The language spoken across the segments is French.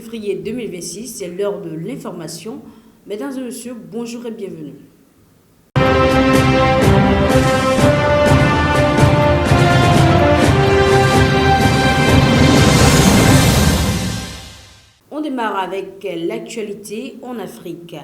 février 2026, c'est l'heure de l'information. Mesdames et messieurs, bonjour et bienvenue. On démarre avec l'actualité en Afrique.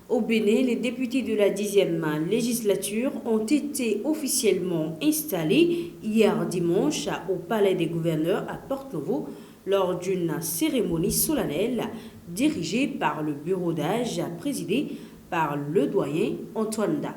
Au Bénin, les députés de la 10e législature ont été officiellement installés hier dimanche au Palais des gouverneurs à Porto-Novo lors d'une cérémonie solennelle dirigée par le bureau d'âge présidé par le doyen Antoine Da.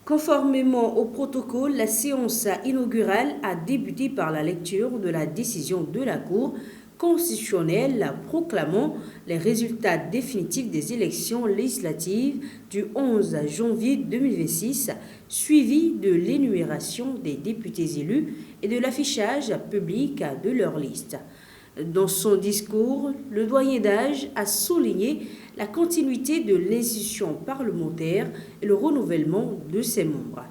Conformément au protocole, la séance inaugurale a débuté par la lecture de la décision de la Cour constitutionnelle proclamant les résultats définitifs des élections législatives du 11 janvier 2026, suivi de l'énumération des députés élus et de l'affichage public de leur liste. Dans son discours, le doyen d'âge a souligné la continuité de l'institution parlementaire et le renouvellement de ses membres.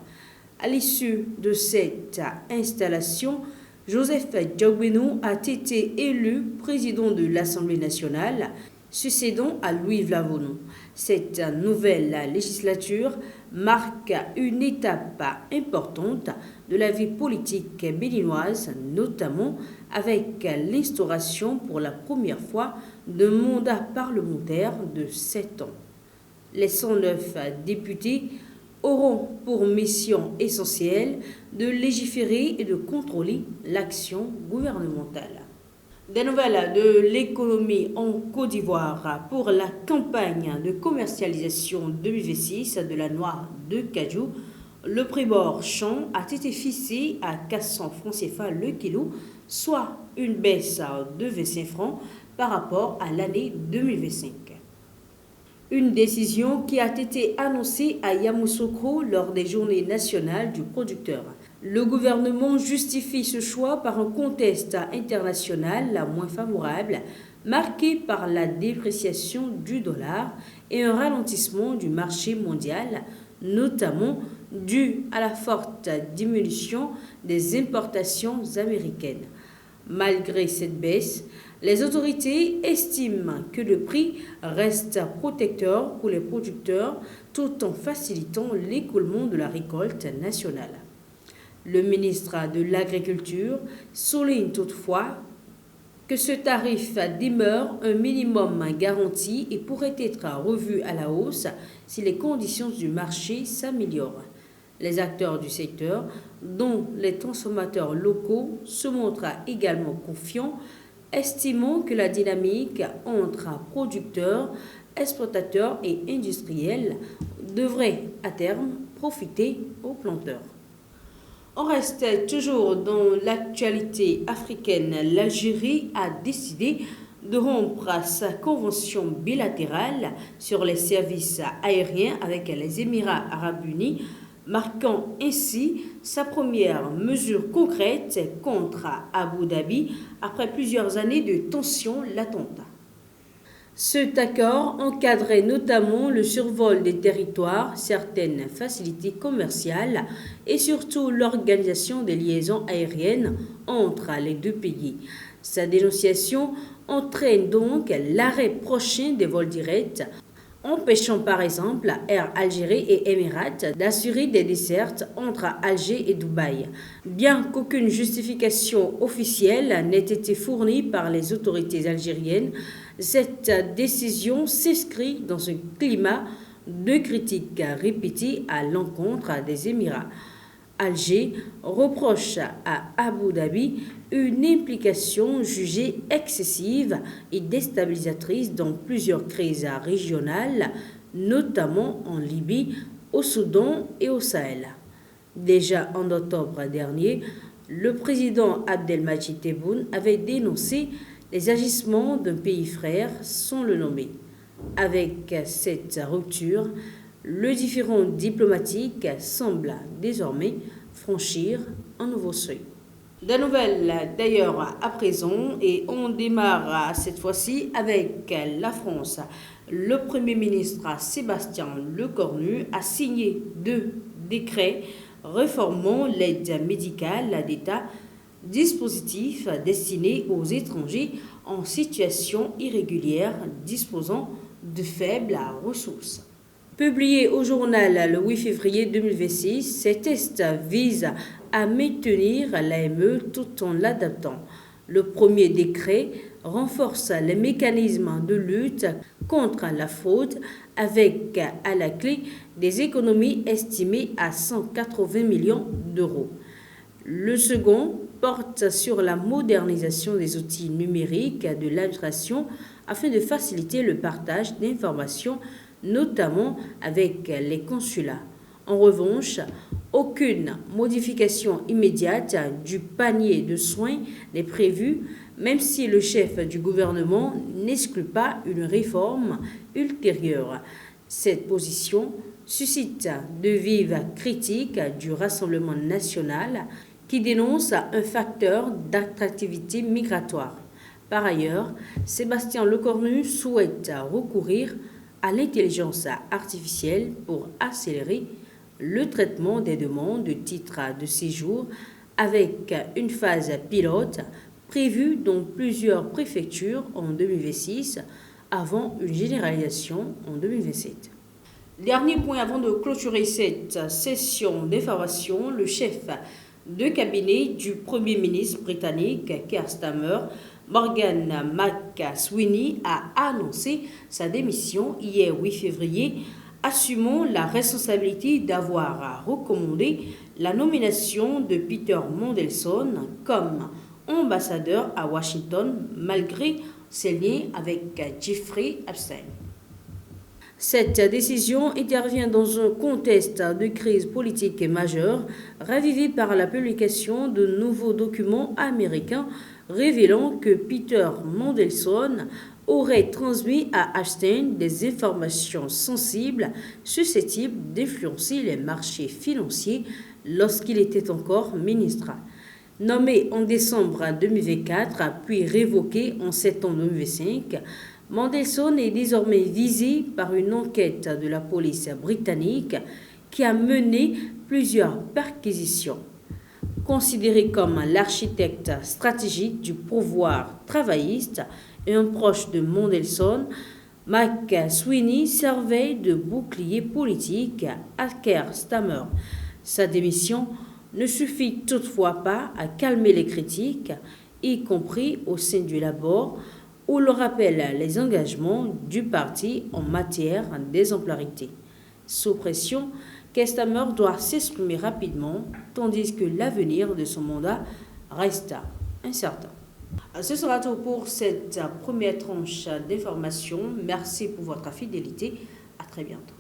À l'issue de cette installation, Joseph Diogbenou a été élu président de l'Assemblée nationale, succédant à Louis Vlavono. Cette nouvelle législature marque une étape importante de la vie politique béninoise, notamment avec l'instauration pour la première fois d'un mandat parlementaire de 7 ans. Les 109 députés auront pour mission essentielle de légiférer et de contrôler l'action gouvernementale. Des nouvelles de l'économie en Côte d'Ivoire pour la campagne de commercialisation 2026 de la noix de cajou. Le prix bord champ a été fixé à 400 francs CFA le kilo, soit une baisse de 25 francs par rapport à l'année 2025. Une décision qui a été annoncée à Yamoussoukro lors des journées nationales du producteur. Le gouvernement justifie ce choix par un contexte international moins favorable, marqué par la dépréciation du dollar et un ralentissement du marché mondial, notamment dû à la forte diminution des importations américaines. Malgré cette baisse, les autorités estiment que le prix reste protecteur pour les producteurs tout en facilitant l'écoulement de la récolte nationale. Le ministre de l'Agriculture souligne toutefois que ce tarif demeure un minimum garanti et pourrait être revu à la hausse si les conditions du marché s'améliorent. Les acteurs du secteur, dont les transformateurs locaux, se montrent également confiants, estimant que la dynamique entre producteurs, exploitateurs et industriels devrait à terme profiter aux planteurs. On reste toujours dans l'actualité africaine. L'Algérie a décidé de rompre sa convention bilatérale sur les services aériens avec les Émirats arabes unis, marquant ainsi sa première mesure concrète contre Abu Dhabi après plusieurs années de tensions latentes. Cet accord encadrait notamment le survol des territoires, certaines facilités commerciales et surtout l'organisation des liaisons aériennes entre les deux pays. Sa dénonciation entraîne donc l'arrêt prochain des vols directs, empêchant par exemple Air Algérie et Emirates d'assurer des dessertes entre Alger et Dubaï. Bien qu'aucune justification officielle n'ait été fournie par les autorités algériennes, cette décision s'inscrit dans un climat de critiques répétées à l'encontre des Émirats. Alger reproche à Abu Dhabi une implication jugée excessive et déstabilisatrice dans plusieurs crises régionales, notamment en Libye, au Soudan et au Sahel. Déjà en octobre dernier, le président Abdelmadjid Tebboune avait dénoncé les agissements d'un pays frère sans le nommer. Avec cette rupture, le différend diplomatique semble désormais franchir un nouveau seuil. Des nouvelles d'ailleurs à présent et on démarre cette fois-ci avec la France. Le Premier ministre Sébastien Lecornu a signé 2 décrets réformant l'aide médicale d'État dispositif destiné aux étrangers en situation irrégulière disposant de faibles ressources. Publié au journal le 8 février 2026, ces tests visent à maintenir l'AME tout en l'adaptant. Le premier décret renforce les mécanismes de lutte contre la fraude avec à la clé des économies estimées à 180 millions d'euros. Le second porte sur la modernisation des outils numériques de l'administration afin de faciliter le partage d'informations, notamment avec les consulats. En revanche, aucune modification immédiate du panier de soins n'est prévue, même si le chef du gouvernement n'exclut pas une réforme ultérieure. Cette position suscite de vives critiques du Rassemblement national qui dénonce un facteur d'attractivité migratoire. Par ailleurs, Sébastien Lecornu souhaite recourir à l'intelligence artificielle pour accélérer le traitement des demandes de titres de séjour avec une phase pilote prévue dans plusieurs préfectures en 2026 avant une généralisation en 2027. Dernier point avant de clôturer cette session d'information, le chef de cabinet du Premier ministre britannique Keir Starmer, Morgan McSweeney, a annoncé sa démission hier 8 février, assumant la responsabilité d'avoir recommandé la nomination de Peter Mandelson comme ambassadeur à Washington malgré ses liens avec Jeffrey Epstein. Cette décision intervient dans un contexte de crise politique majeure, ravivé par la publication de nouveaux documents américains révélant que Peter Mandelson aurait transmis à Epstein des informations sensibles susceptibles d'influencer les marchés financiers lorsqu'il était encore ministre. Nommé en décembre 2024 puis révoqué en septembre 2025, Mandelson est désormais visé par une enquête de la police britannique qui a mené plusieurs perquisitions. Considéré comme l'architecte stratégique du pouvoir travailliste et un proche de Mandelson, McSweeney servait de bouclier politique à Keir Starmer. Sa démission ne suffit toutefois pas à calmer les critiques, y compris au sein du Labour, où l'on rappelle les engagements du parti en matière d'exemplarité. Sous pression, Keir Starmer doit s'exprimer rapidement, tandis que l'avenir de son mandat reste incertain. Ce sera tout pour cette première tranche d'information. Merci pour votre fidélité. À très bientôt.